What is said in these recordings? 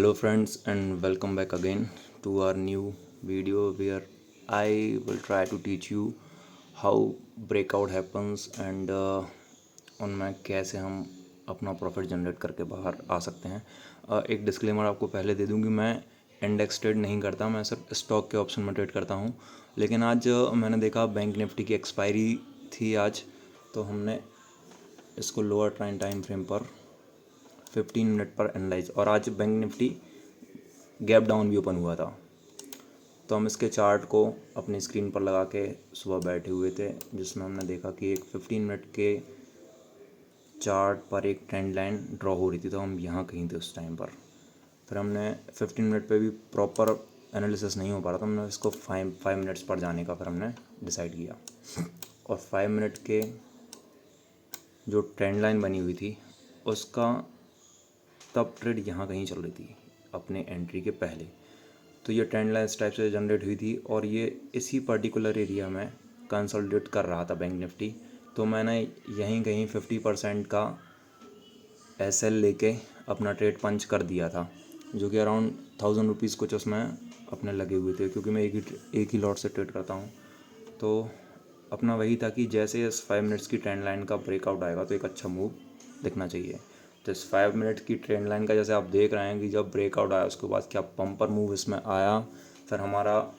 Hello friends and welcome back again to our new video where I will try to teach you how breakout happens and उनमें कैसे हम अपना profit generate करके बाहर आ सकते हैं। एक डिस्क्लेमर आपको पहले दे दूं कि मैं इंडेक्स ट्रेड नहीं करता, मैं सिर्फ स्टॉक के ऑप्शन में ट्रेड करता हूं। लेकिन आज मैंने देखा बैंक निफ्टी की एक्सपायरी थी आज, तो हमने इसको लोअर टाइम फ्रेम पर 15 मिनट पर एनालाइज, और आज बैंक निफ्टी गैप डाउन भी ओपन हुआ था। तो हम इसके चार्ट को अपनी स्क्रीन पर लगा के सुबह बैठे हुए थे, जिसमें हमने देखा कि एक 15 मिनट के चार्ट पर एक ट्रेंड लाइन ड्रॉ हो रही थी। तो हम यहाँ कहीं थे उस टाइम पर। फिर हमने 15 मिनट पे भी प्रॉपर एनालिसिस नहीं हो पा रहा था, हमने इसको 5 मिनट्स पर जाने का फिर हमने डिसाइड किया। और 5 मिनट के जो ट्रेंड लाइन बनी हुई थी उसका तब ट्रेड यहाँ कहीं चल रही थी अपने एंट्री के पहले। तो ये ट्रेंड लाइन इस टाइप से जनरेट हुई थी और ये इसी पर्टिकुलर एरिया में कंसोलिडेट कर रहा था बैंक निफ्टी। तो मैंने यहीं कहीं 50% का एसएल लेके अपना ट्रेड पंच कर दिया था, जो कि अराउंड 1000 रुपीज़ कुछ उसमें अपने लगे हुए थे, क्योंकि मैं एक ही लॉट से ट्रेड करता हूँ। तो अपना वही था कि जैसे इस 5 मिनट्स की ट्रेंड लाइन का ब्रेकआउट आएगा तो एक अच्छा मूव दिखना चाहिए। तो इस 5 मिनट की ट्रेंड लाइन का जैसे आप देख रहे हैं कि जब ब्रेकआउट आया उसके बाद क्या पंपर मूव इसमें आया। फिर हमारा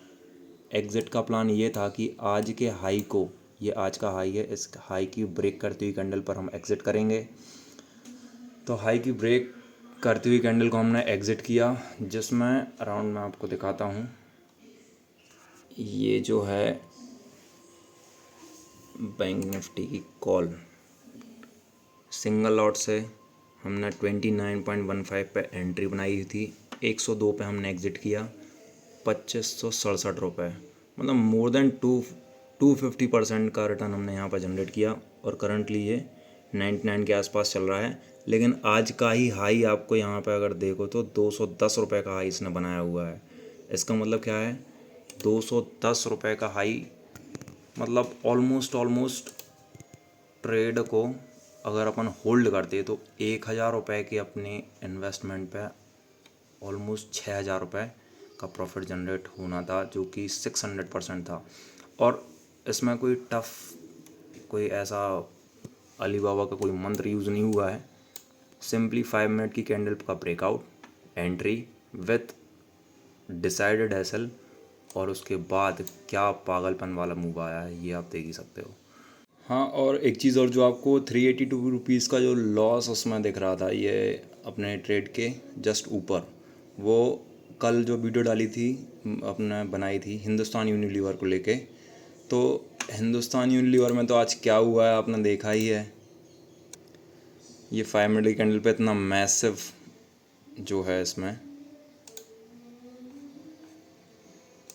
एग्ज़िट का प्लान ये था कि आज के हाई को, ये आज का हाई है, इस हाई की ब्रेक करती हुई कैंडल पर हम एग्ज़िट करेंगे। तो हाई की ब्रेक करती हुई कैंडल को हमने एग्ज़िट किया, जिसमें अराउंड मैं आपको दिखाता हूँ, ये जो है बैंक निफ्टी की कॉल सिंगल लॉट से हमने 29.15 पे एंट्री बनाई हुई थी। 102 पे हमने एग्ज़िट किया, 2567 रुपये, मतलब मोर देन 250% का रिटर्न हमने यहाँ पर जनरेट किया। और करंटली ये 99 के आसपास चल रहा है। लेकिन आज का ही हाई आपको यहाँ पे अगर देखो तो 210 रुपये का हाई इसने बनाया हुआ है। इसका मतलब क्या है, 210 रुपये का हाई, मतलब ऑलमोस्ट ट्रेड को अगर अपन होल्ड करते तो 1000 रुपये के अपने इन्वेस्टमेंट पे ऑलमोस्ट 6000 रुपये का प्रॉफिट जनरेट होना था, जो कि 600% था। और इसमें कोई कोई ऐसा अली बाबा का कोई मंत्र यूज़ नहीं हुआ है। सिंपली 5 मिनट की कैंडल का breakout, entry with decided SL, और उसके बाद क्या पागलपन वाला मूव आया है ये आप देख ही सकते हो। हाँ, और एक चीज़ और, जो आपको 382 रुपीज़ का जो लॉस उसमें दिख रहा था ये अपने ट्रेड के जस्ट ऊपर, वो कल जो वीडियो डाली थी अपने बनाई थी हिंदुस्तान यूनिलीवर को लेके। तो हिंदुस्तान यूनिलीवर में तो आज क्या हुआ है आपने देखा ही है। ये 5 मिनट की कैंडल पे इतना मैसिव जो है इसमें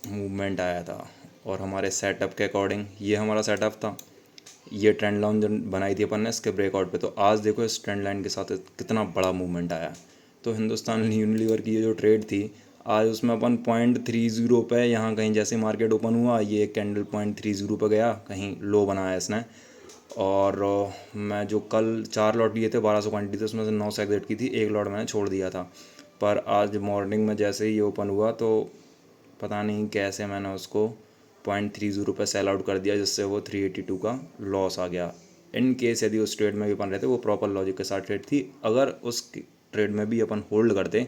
मूवमेंट आया था, और हमारे सेटअप के अकॉर्डिंग ये हमारा सेटअप था। ये ट्रेंड लाइन जो बनाई थी अपन ने इसके ब्रेकआउट पे, तो आज देखो इस ट्रेंड लाइन के साथ कितना बड़ा मूवमेंट आया। तो हिंदुस्तान यूनिलीवर की ये जो ट्रेड थी आज, उसमें अपन 0.30 पे यहाँ कहीं जैसे मार्केट ओपन हुआ ये कैंडल 0.30 पे गया, कहीं लो बनाया इसने। और मैं जो कल 4 लॉट लिए थे 1200 क्वान्टिटी थे, उसमें से 9 से एग्जिट की थी, एक लॉट मैंने छोड़ दिया था। पर आज मॉर्निंग में जैसे ही ये ओपन हुआ तो पता नहीं कैसे मैंने उसको 0.30 पे सेल आउट कर दिया, जिससे वो 382 का लॉस आ गया। इन केस यदि उस ट्रेड में भी अपन रहते, वो प्रॉपर लॉजिक के साथ ट्रेड थी, अगर उस ट्रेड में भी अपन होल्ड करते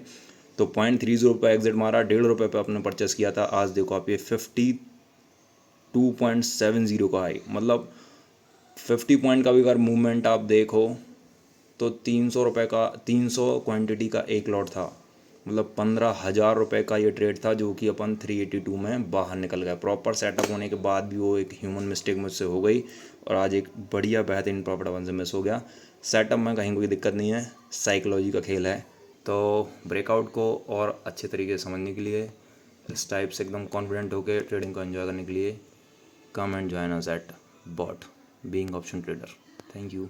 तो 0.30 पे एग्जिट मारा, 1.5 रुपये पे अपने परचेस किया था। आज देखो आप ये 52.70 का हाई, मतलब 50 पॉइंट का भी अगर मूवमेंट आप देखो तो 300 रुपये का, 300 क्वांटिटी का एक लॉट था, मतलब 15,000 रुपये का ये ट्रेड था, जो कि अपन 382 में बाहर निकल गया। प्रॉपर सेटअप होने के बाद भी वो एक ह्यूमन मिस्टेक मुझसे हो गई, और आज एक बढ़िया बेहतरीन प्रॉफिट अपन से मिस हो गया। सेटअप में कहीं कोई दिक्कत नहीं है, साइकोलॉजी का खेल है। तो ब्रेकआउट को और अच्छे तरीके से समझने के लिए, इस टाइप से एकदम कॉन्फिडेंट होकर ट्रेडिंग को एंजॉय करने के लिए, come and join us at bot being option trader. Thank you.